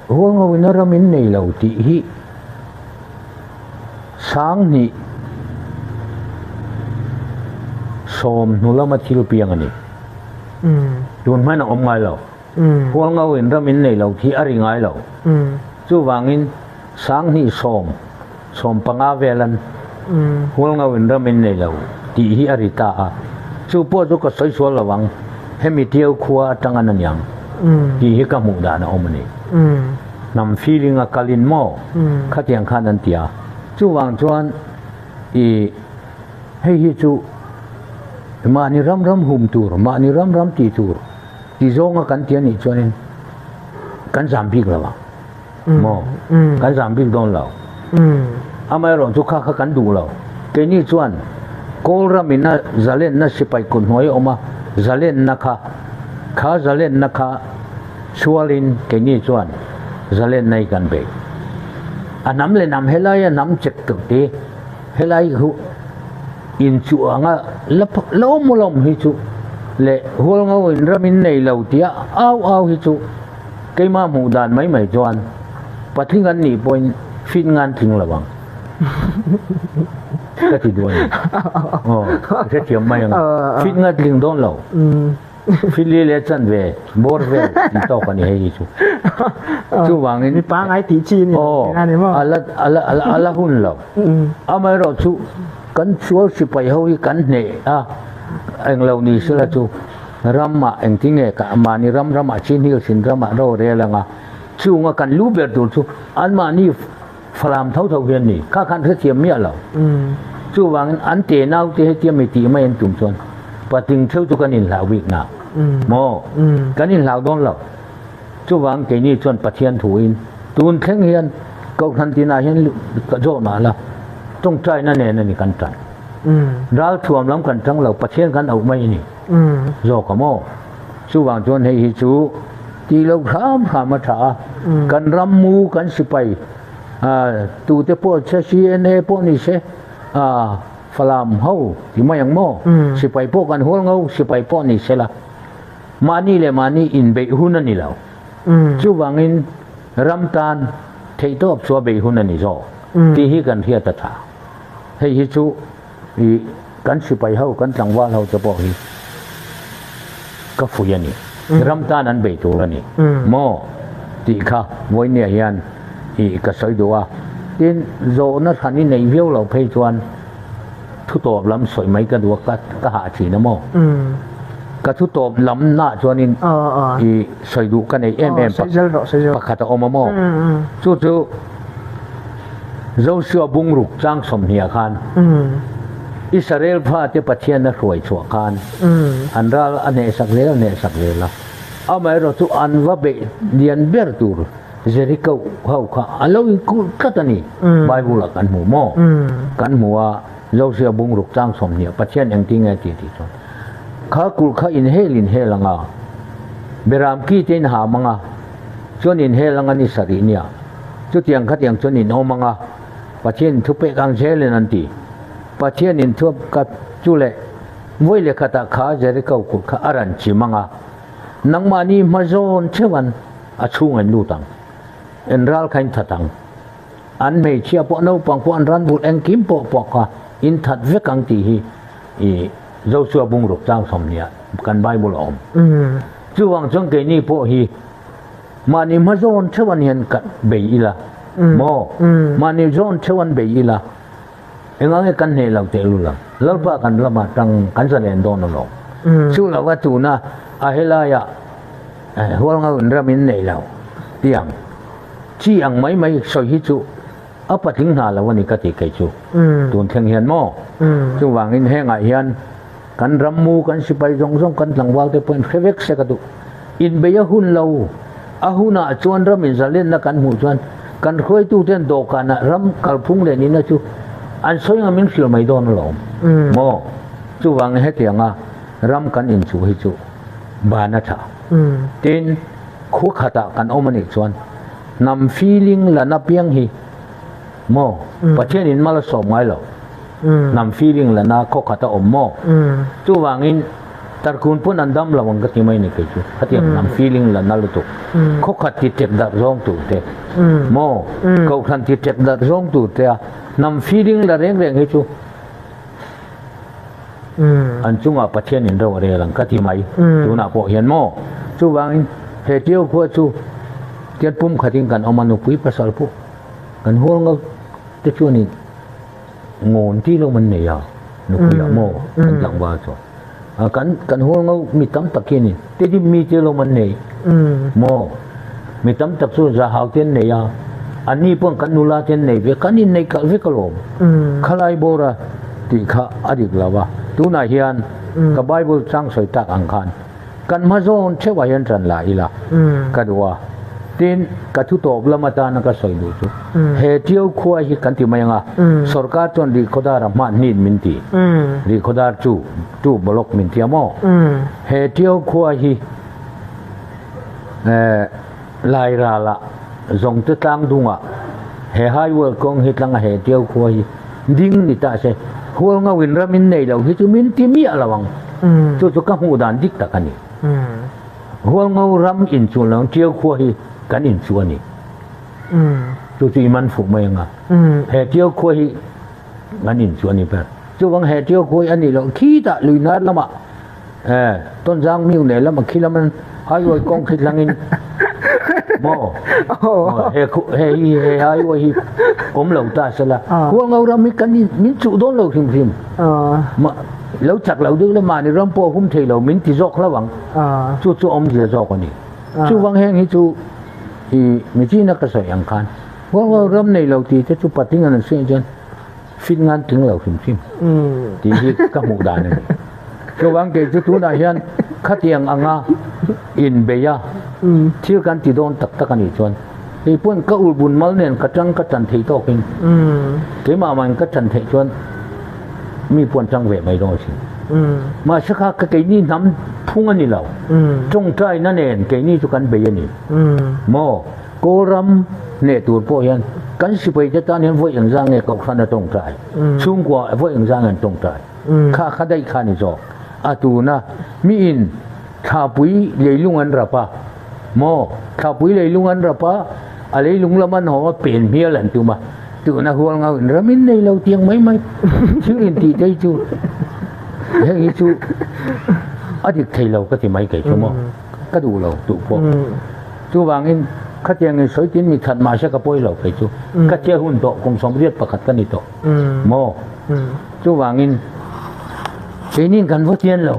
huang ngau in ramin nei lo ti hi sang ni som nulama thil piang ani tun mai na om ngai lo huang ngau in ramin nei lo thi ari ngai lo chu wangin sang ni som panga velan huang ngau in ramin nei lo ti hi ari ta a chu po chu ka soi so lawang hemi tiau khua tangan an yang ti hi ka mu da na om ni nam feeling a kalin mo khatiang khan an tia chu wang chuan i hei hi chu ma ni ram hum tur ma ni ram ti tur ti zonga kan tia ni chuanin kan zam bik lawa mo kan zam bik don lo amai ron chu kha kan du lo ke ni chuan kol ramin na zalen na sipai kun hoi oma zalen na kha zalen na kha chualin ke ni chuan zalen nei kan be anam le nam helai nam chek tu ti helai hu in chu anga lom hi chu le hol ngau in ramin nei lo tia au hi chu keima mu dan mai chuan patling an ni point fin ngan thing lawang ka ti duan se thiam mai ang fin ngat ling don lo fin le chan ve bor ve to kan hi chu wangin mi pa ngai ti chi ni ni mo ala hun lo amai ro chu kan chual si pai ho kan ne anh lâu ni sila chu ramma anh tinge ka mani rama chin hi sin rama ro re langa chu nga kan lu ber tu chu an mani falam thau hian ni ka kan the thiam mi lo chu wang an te nau te tiam mi ti mai en tum chon pating theu chu kan in la wik na mo kan in la don lo chu wang ke ni chon pathian thu in tun thleng hian ko than ti na hian ka jo na la tong trai na ne ni kan trai ral thuam lam kan tang lo pathian kan au mai ni zo ka mo chu wang chon hei hi chu ti lo kham ma tha kan ram mu kan sipai tu te po che si ne po ni se falam ho ti mai ang mo sipai po kan hol ngau sipai po ni se la mani in be hun ni lo chu wangin ram tan thei top so be hun ni zo ti hi kan thia ta tha hei hi chu i kan sipai ho kan tlangwa ho te po hi ka fu ya ni ram tan an be tu la ni mo ti kha voi ne hian i ka soi duwa tin zo na thani nei viau lo phei chuan thu top lam soi mai ka duwa ka ha chi na mo ka thu top lam na chuan in i soi du ka nei em pa khata oma mo chu zo sio bung ruk chang som hia khan Israel pha te pathian na roi chua khan anral ane sak le la amai ro chu an wa be lian ber tur Jericho hau kha alo ku katani bible kan mu mo kan muwa zo sio bung ruk chang som hia pathian ang tinga ti chon kha kul kha in helanga beram ki ten ha manga chon in helanga ni sari nia chu tiang kha tiang chon in omanga pathian thu pe kang jelen anti pathian in thu ka chule voi le khata kha Jericho ku kha aran chi manga nangmani mazon chewan achung an lutang enral khain thatang an mei chia po no pang po an ran bul eng kim po ka in that ve kang ti hi i zo sua bung ruk chang som nia kan bible om chu wang chang ke ni po hi mani mazon chewan hian ka be ila mo mani zon chewan be ila engang kan ne lau te lu la lalpa kan lama tang kan sa len don lo chu la wa tu na a helaya hol nga undra min nei lau tiang chi ang mai soi hi chu apa ting na la wani ka ti kai chu tun theng hian mo chu wangin he nga hian kan rammu kan sipai jong kan tlangwal te point khevek se ka tu in be ya hun lo a huna chuan ramin zalen na kan mu chuan kan khoi tu ten do kana ram kalphung le ni na chu an soi nga min sil mai don lo mo chu wang he tianga ram kan in chu hi chu ba na tha tin khu khata kan omani chuan nam feeling la na piang hi mo pathian in mala som ngai lo nam feeling la na ko khata om mo chu wangin tar kun pun andam lawang ka timai ni ke chu khatiam nam feeling la nal tu kho khati tek da rong tu te mo ko khan ti tek da rong tu te nam feeling la reng reng he chu an chunga pathian in ro re lang ka timai tu na po hian mo chu wang he tiu ko chu tiat pum khating kan omanu pui pasal pu kan hol nga te chu ni ngon ti lo man ne ya nu ku ya mo kan lang wa cho kan hol nga mi tam takin ni te di mi te lo man ne mo mi tam tak su za hau ten ne ya ani pon kan nula ten ne ve kan in nei kal ve kalom khalai bora ti kha adik lawa tu na hian ka bible chang soi tak ang khan kan ma zon chewa hian tran la ila kadwa tin ka thu to blamata na ka soi lu chu he tiu khua hi kan ti mai nga sarkar chon ri khoda ra ma nin min ti ri khoda chu blok min ti mo he tiu khua hi lai ra la zong te tang dunga he hai wo kong hi tlang he tiu khua hi ding ni ta se hual nga win ra min nei lo hi chu min ti mi alawang chu ka hu dan dik ta kani hual nga ram in chu lang tiu khua hi kan in chu ani chu man fu mai nga he tiu khua hi kan in chu ani per chu wang he tiu khua ani lo khi ta lui na lama ton jang miu ne lama khilaman hai wo kong khit langin mo he hai wo hi om lo ta sala hual nga ram mi kan min chu don lo thim ma lo chak lo được mà ni ram po hum thei lo min ti jok la wang chu om je jok ani chu wang heng hi chu hi mi chi na ka sai ang khan hual ram nei lo ti te chu pating an se jan fin ngan ting lo thim ti hi ka mu da ni chu wang ke chu tu na hian khatiang anga in beya thil kan ti don tak tak ani chuan hi pun ka ul bun mal nen ka tang ka chan thei to kin ke ma man ka chan thei chuan mi pon chang ve mai do si ma saka ka ke ni nam phung ani lo trong trai na nen ke ni chu kan be ani mo ko ram ne tur po hian kan si pai ta tan hian voi ang jang nge ko khan tong trai chung kwa voi ang jang an tong trai kha dai kha ni zo atu na mi in tha pui leilung an ra pa mo tha pui leilung an ra pa a leilung laman ho pen mial an tu ma tu na hual nga ra min nei lo tiang mai chu in ti dai chu he chu adik thei lo ka ti mai kai chu mo ka du lo tu po chu wang in kha tiang in soi tin mi khat ma sha ka poi lo kai chu ka che hun to kong som riat pakhat ka ni to mo chu wang in kenin kan wo tian lo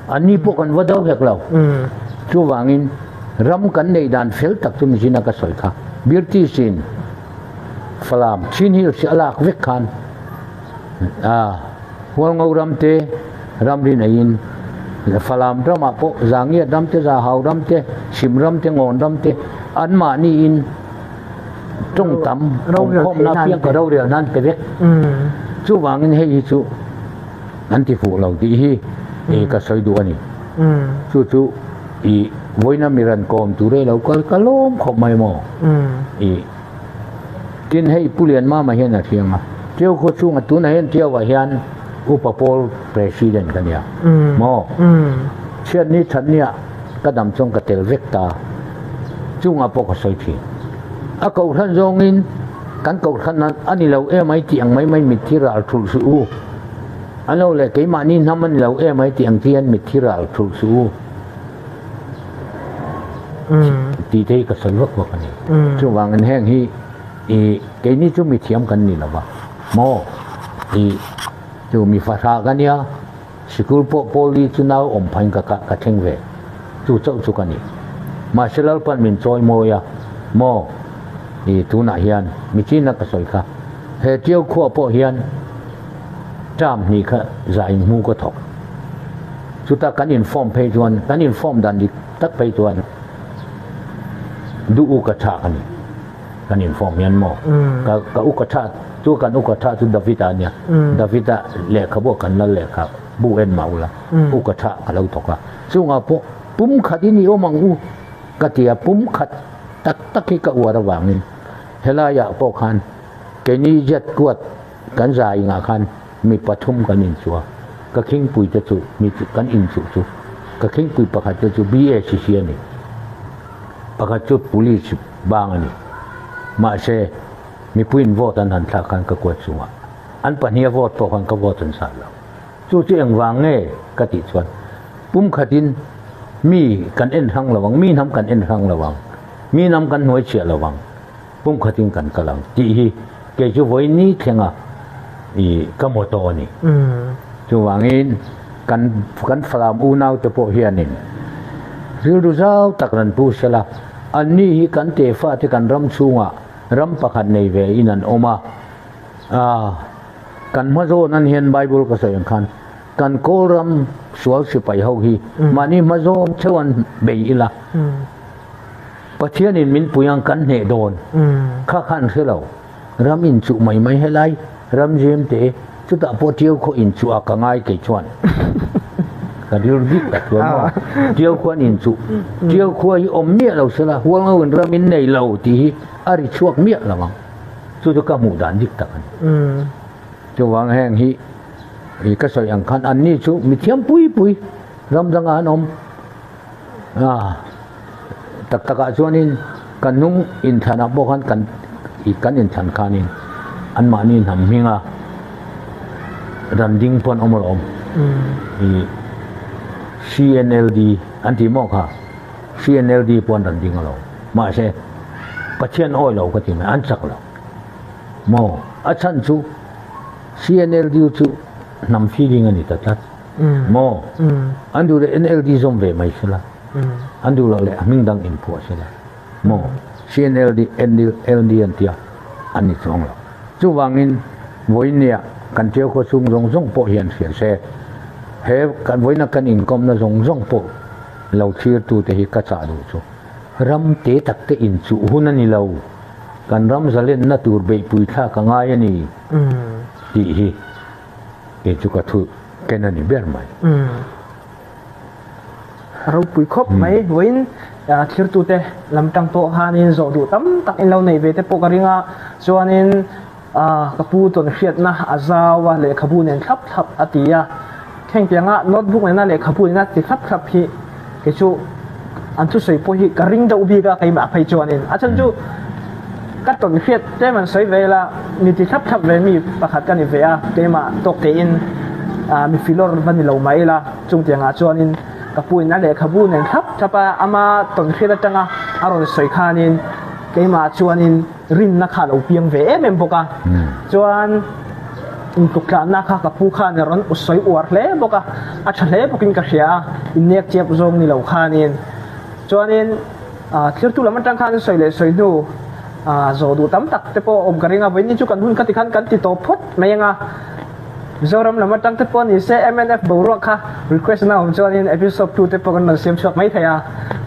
ani po kan wo dau hek lo chu wang in ram kan nei dan fel tak chu mi jina ka soi kha birti sin falam chin hi si alak vek khan hual ngau ram te ram rin ain falam drama po zangia ram te za hau ram te sim ram te ngon ram te an ma ni in trong tam khom na piang ka rau nan pe vek chu wangin hei chu an ti fu lo ti hi e ka soi du ani chu i voina miran kom tu re lo ka lom khom mai mo i tin hei pulian ma hian a thianga teu kho chung a tu na hian teu wa hian upapol president kan ya mo chian ni chan nia ka dam chong ka tel vekta chung a po ka soi thi a ko than zong in kan ko than ani lo e mai ti ang mai mit thiral thul su u alo le ke ma ni naman lo e mai ti ang tian mit thiral thul su u ti thei ka soi wak wak ani chu wang an heng hi cái ní chú mi thiam kan ni lawa mo chú mi fa tha kan ya school poli chu nau om phain ka theng ve chu chau chu kan ni martial pan min choi mo ya mo tu na hian mi chi na ka soi kha he tiau kho po hian tam ni kha zai mu ko thok chu ta kan inform phe chuan kan inform dan dik tak phe chuan du u ka tha kan ni kan inform yan mo ka ukatha chu kan ukatha chu davida nya davida le khabo kan la le kha bu en maula ukatha alo thoka chu nga po pum khadini omang u katia pum khat tak ki ka wara wangin helaya po khan keni jet kuat kan zai nga khan mi pathum kan in chua ka king pui te chu mi kan in chu ก็เข่งปุยประคัดจุด BACC นี่ประคัดจุด police บางนี่มาเชมีผู้อินโวตันหันทากันก็กวดสัวอันปัญญาโวตพอกันก็โวตันสารแล้วจู่ที่ยังวางเง่กติชวนปุ่มขัดินมีกันเอ็นทั้งระวังมีน้ำกันเอ็นทั้งระวังมีน้ำกันหน่วยเฉียระวังปุ่มขัดินกันกำลังจีฮีเกจูไว้นี้เทียงอ่ะอีกโมโตนี่จู่วางอินกันฟลามอูนาวจะพอเฮียนินรู้รู้เจ้าตักนันปูเสละอันนี้กันเตฟ้าที่กันรำสูงอ่ะรำประคันในเวอินันออกมากันมาโซนั้นเห็นไบเบิลก็ใส่ยังคันกันโกรำสวดสิไปเฮาฮีมานี่มาโซชวนเบยละประเทศนี้มินปุยังกันเนโดนข้าขันเสียแล้วรำอินสุไม่ให้ไล่รำเจมเตจุดตะพอเที่ยวเขาอินสุอากังไงเกชวนกันเรื่องนี้แต่ตัวน้อเที่ยวควรอินสุเที่ยวควรอมเมียเราเสียละหัวเงาเรำมินในเราที่อาริชวกเมียละมั้งสุดก็หมู่ด่านยิกตะกันจะวางแห้งฮีก็ใส่ยังคันอันนี้ชุมีเทียมปุยรำสังหารอมตักกะส่วนนี้กันนุ่งอินทนาบอกกันอีกกันอินชันคานินอันมานี่ทำมิงรันดิ้งพอนอมรอมCNLD อันที่มอกค่ะ CNLD พอนรันดิ้งเรามาเช่ปัจเจียนอ้อยเราก็ที่ไม่อันสักเราโมอาชันชู CNLD ชูนำฟีลิ่งอันนี้ตัดโมอันดูเลย NLD ส่งไปไม่ใช่ละอันดูเราเลยมิงดังอินพัวใช่ละโม CNLD NLD อันที่อันนี้ส่งเราชูวางอินวันนี้กันเจ้าก็ส่งส่งโปเหียนเสียเซ่เฮกันวันนี้กันอินคอมน่ะส่งโปเราเชื่อตัวแต่ฮิกระจาดูชูรำเตะตักเตะอินสูหุ่นนี่เรากันรำจะเล่นน่าตูร์เบยปุยท่ากังไงนี่ดีฮีเกจุกทุแกนั่นนี่เบี้ยไหมเราปุยครบไหมวินเชื่อตัวเตะลำตังโตฮานินโจดูตั้มตักอินเราในเวทปกติงะส่วนนินกระปูต้นเขียดนะอาซาวะเลยขบูเนี่ยทับอติยาแข่งเพียงโน้ตบุ๊กนั่นเลยขบูเนี่ยติดทับพี่เกจุอันทุสวยพอฮีกริงดาอุบีกาใครมาไปจวนนินอาจารย์จูกัดต้นเขียดแต่มันสวยเวลามีติดทับเวมีประคัดกันในเวลาเกมาตกเตอินมีฟิลเลอร์วันนี้เราไม่ละจงเตียงจวนนินกระปูนั่นเลยขบูเนี่ยทับอามาต้นเขียดจังอารมณ์สวยขานินเกมาจวนนินริมนักข่าวเพียงเวเมมปกาจวนอินตุกานักข่าวกับผู้ข่าวเนี่ยร้อนอุศอยอวดเล่ปกาอัจฉริยะปกินกระเชียอินเนียกเจ็บจงนี่เราขานินจวนนินเที่ยวตุลามันจังข่าวสวยเลยสวยดูโจดูตั้มตักแต่พออมกระริงเอาไว้นี่จุกันหุ่นกันติกันติดต่อพดไม่ยังจอรำละมันจังแต่พอนี่เซ MNF บรัวค่ะ request นะผมจวนนินเอพิโซด2แต่พอกันมันเสียมชกไม่เทีย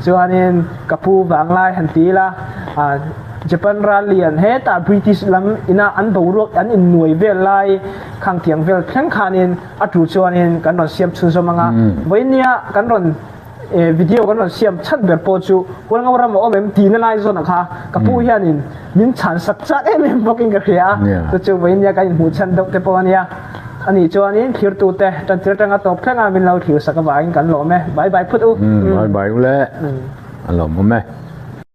จวนนินกับผู้บางลายหันตีละJapan ralian heta British lam ina an borok an in nuai vel lai khang tiang vel thleng khanin atu chuanin kan ron siam chu somanga voinia kan ron video kan ron siam chat ber po chu wal ngawra mo om ti na lai zona kha kapu hianin min chan sak cha em booking ka ria to chu voinia kan hu chan dok te pawnia ani chuanin thir tu te tan tir tanga top thlanga min lau thiu sakawai kan lo me bye bye phut u bye bye le an lo mo me